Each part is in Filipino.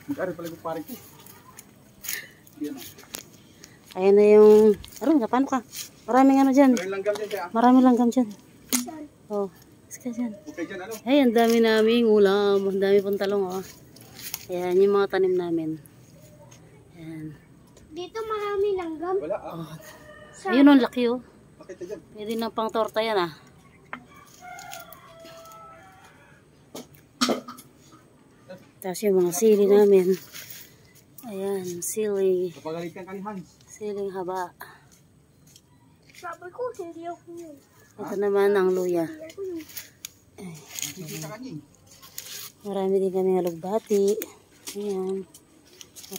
Mag-ari pala yung pare ko. Ayan na yung... Aron, paano ka? Maraming ano dyan. Maraming langgam dyan. Oh, iska dyan. Ay, ang dami naming ulam. Ang dami pong talong, oh. Ayan, yung mga tanim namin. Ayan. Dito marami langgam. Wala Oh. Ayun, ang laki, oh. Pwede na pang torta yan, ah. Tapos yung mga sili namin. Ayan, sili. Kapagalitan ka ni Hans. Siling haba. Sabi ko, hindi ako yun. Ito naman ang luya. Ay. Marami din kami alugbati. Ayan.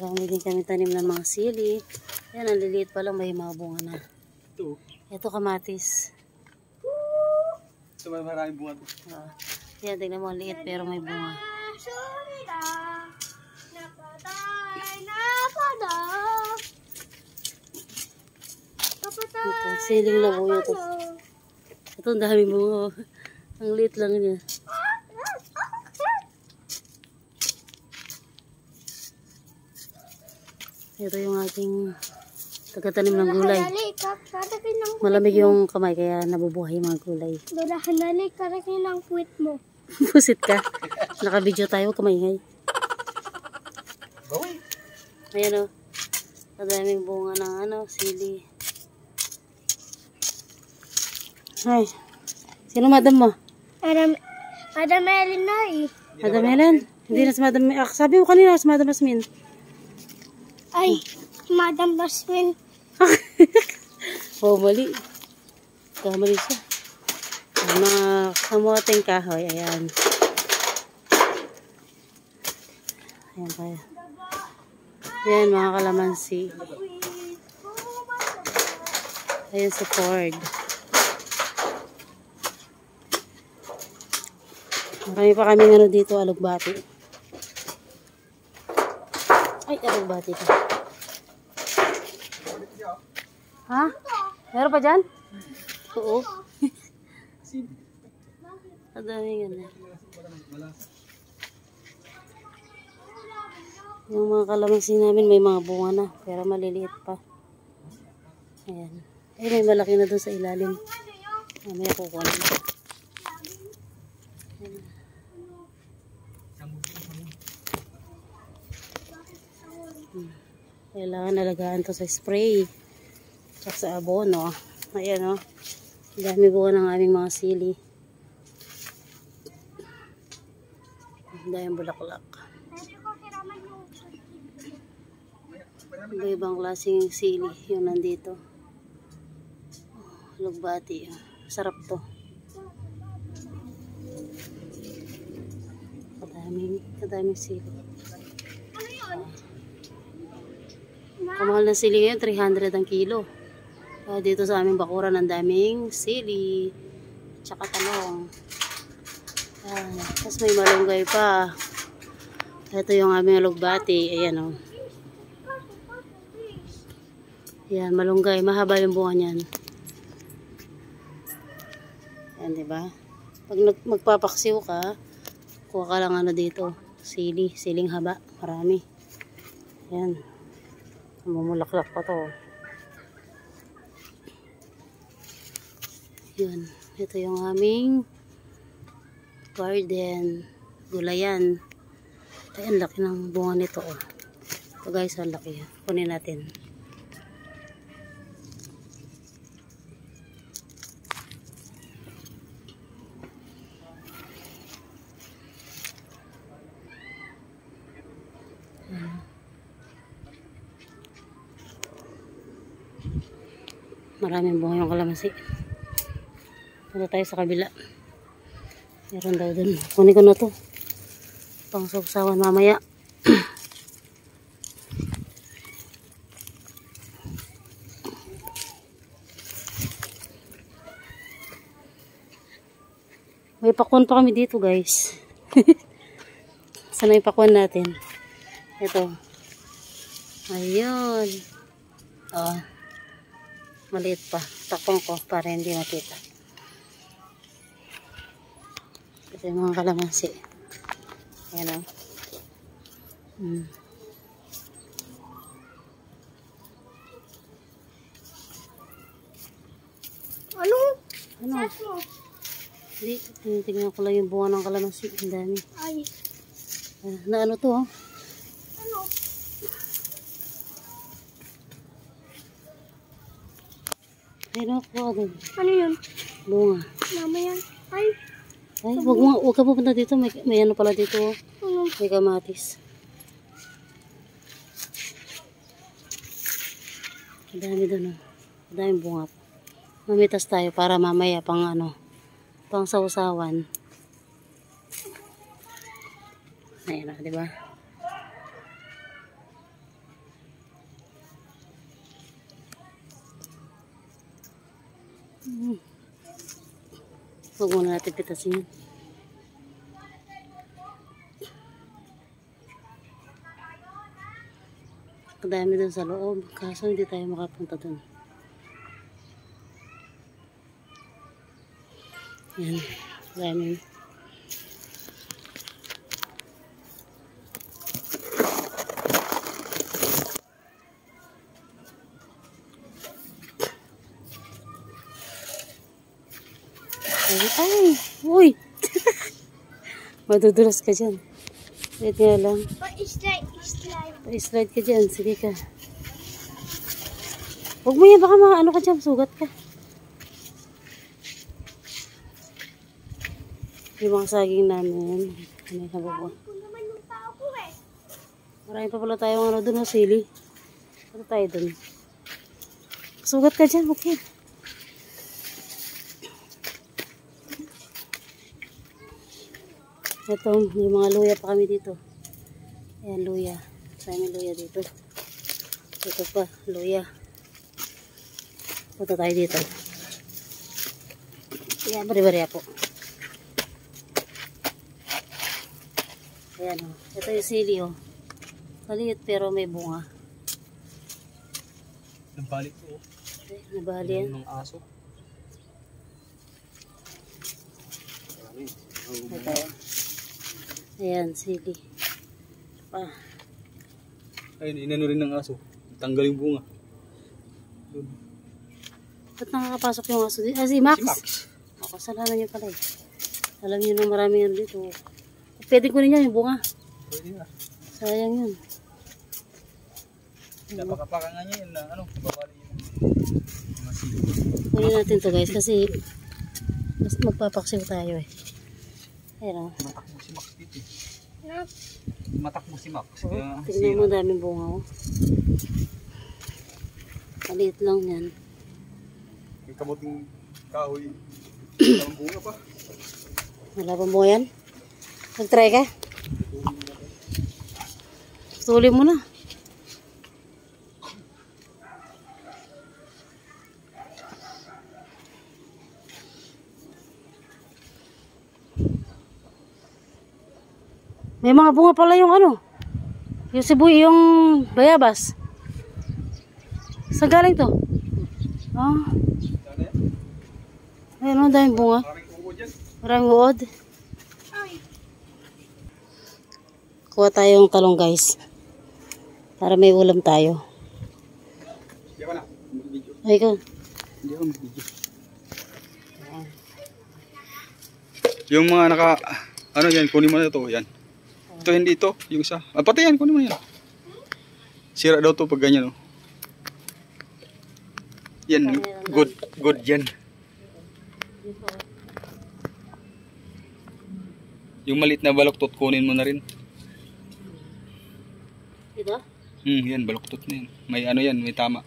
Marami din kami tanim ng mga sili. Ayan, ang liliit pa lang, may mga bunga na. Ito kamatis. Ito may maraming bunga to. Ayan, tingnan mo, liit pero may bunga. Ito, siling labuyo to. Ito, ang daming bunga. Ang liit lang niya. Ito yung aking tagatanim ng gulay. Malamig yung kamay kaya nabubuhay yung mga gulay. Dalahanali ka rin ng puwit mo. Pusit ka. Naka-video tayo, kamaingay. Ayan o. Kadaming bunga ng ano, sili. Ay. Sino madam mo? Madam Ellen na eh. Madam Ellen? Hindi na si Madam... sabi mo kanina si Madam Asmin. Ay, Madam Basmin. Oh, mali. Kamali siya. Ang mga kamoting kahoy. Ayan. Ayan tayo. Ayan, mga kalamansi. Ayan si Ford. Marami pa kami ano dito, alugbati. Ay, alugbati pa. Ha? Meron pa dyan? Oo. Ang dami ganda. Yung mga kalamansi namin may mga bunga na, pero maliliit pa. Ayan. Ay, may malaki na doon sa ilalim. Mamaya kukuha na. Kailangan alagaan to sa spray at sa abono. Ayan o. Dami bunga ng aming mga sili. Dahil bulaklak. Iba-ibang klaseng sili yung nandito. Lugbati. Sarap to. Kadaming sili. Kamahal na sili ngayon, 300 ang kilo. Dito sa aming bakuran, ang daming sili. Tsaka talong. Tapos may malunggay pa. Ito yung aming alugbati. Ayan o. Ayan, malunggay. Mahaba yung bunga niyan. Ayan, diba? Pag magpapaksiw ka, kuha ka lang ano dito. Siling haba. Marami. Ayan. Mamulaklak pa to. Yun. Ito yung aming garden. Gulayan. Ay, ang laki ng bunga nito. Oh. Ito guys, ang laki. Kunin natin. Maraming bunga yung kalamansi. Punta tayo sa kabila. Meron daw dun. Kunin ko na to. Pang sausawan mamaya. May pakwan pa kami dito guys. Sana yung pakwan natin. Ito. Ayun. Oh. Maliit pa. Takpang ko para hindi makita. Ito yung mga kalamansi. Ayan o. Hmm. Ano? Ano? Sas mo? Hindi, tinitingnan ko lang yung bunga ng kalamansi. Ang dami. Ay. Na ano to, oh? Ano? Ay, nakuha din. Ano yun? Bunga. Mamaya. Ay. Ay, wag ka pupunta dito. May ano pala dito, oh. Ano? May kamatis. Ang dami doon, oh. Ang daming bunga. Mamitas tayo para mamaya pang ano, pang sausawan. Ayan na, di ba? Huwag muna natin pitasin yun. Kadami doon sa loob, kaso hindi tayo makapunta doon. Yan, dami. Ay, uy! Madudulas ka dyan. Wait nga lang. Slide. Slide. Pa-slide ka dyan, sige ka. Huwag mo yan, baka ano ka dyan, sugat ka. Yung mga saging namin, ano yung nababa. Kung naman yung tao ko eh. Marami pa pala tayong ano doon, sili. Ano tayo doon? Sugat ka dyan, okay. Ito, may mga luya pa kami dito. Ayan, luya. May luya dito. Ito pa, luya. Punta tayo dito. Ayan, bari-bari ako. Ayan, oh. Ito yung sili, oh. Maliit pero may bunga. Nabalik ko. Okay, nabali yan. Ng aso. Ito. Ayan, sili. Pa. Ayun, inano rin ng aso. Tanggal yung bunga. Doon. Ba't nakakapasok yung aso dito? Ah, si Max? Si Max. O, kasalanan niyo pala eh. Alam niyo na maraming ano dito. Pwede ko niya yung bunga. Pwede na. Sayang yun. Napakapaka nga niya yun na ano. Babali yun. Masili. Kunin natin to guys kasi mas magpapaksiw tayo eh. Ayan o. Matakbo si Max dito. Ano? Matakbo si Max. Oh, Kaya tignan mo, daming bunga oh. Maliit lang yan. may kamuting kahoy. Ang bunga pa. Wala pa mo yan? Nag-try ka? Tuli mo na. May mga bunga pala yung ano. Yung sibuy, yung bayabas. Saan galing to? Ah. Ayun o, daming bunga. Maraming ugo dyan. Maraming uod. Kuha tayong talong guys. Para may ulam tayo. Di ba na? Video. Ay ko. Hindi ako mag-video. Yung mga naka, ano yan, kunin mo na ito, yan. Ito hindi ito, yung isa. Ah, pati yan, kunin mo na yan. Sira daw to pag ganyan, oh. Yan, good yan. Yung maliit na baluktot, kunin mo na rin. Ito? Yan, baluktot na yan. May ano yan, may tama.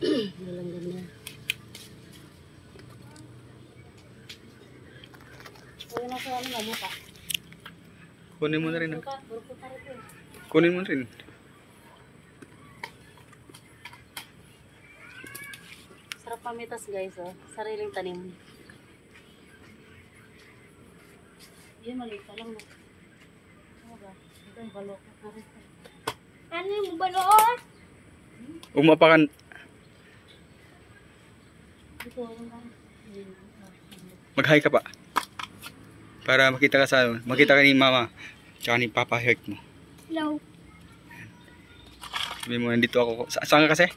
Walang ganda. Kunin na sa ano na mukha. Kunin mo na rin. Mukha, burko pa rin ito. Kunin mo na rin. Sarap pamitas guys oh. Sariling tanim. Yan maliit pa lang. Ano ba? Ito yung balok. Ano yung balon? Umapakan. Ito yung Mag-hi ka pa. Para makita ka sa, makita ka ni mama. Tsaka ni papa heart mo. Hello. Sabi mo, nandito ako. Saan ka kasi?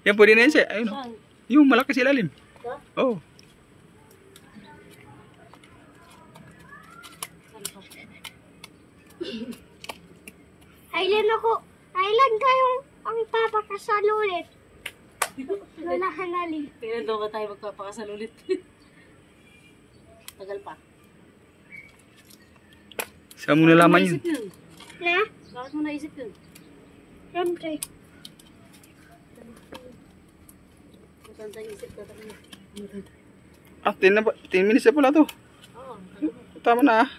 Yan, pwede na yan siya. Ayun. Saan? Yung malaki sa ilalim. Ito? Oo. Saan pa? Island ako. Island kayong ang papakasal ulit. Lola Hanali. Kailan daw ka tayo magpapakasal ulit? Tagal pa. Saan mo nalaman yun? Naisip yun? Na? Bakit mo naisip yun? Siyempre. Magandang isip ka talaga. 10 minutes na pala to. Oo. Tama na ah.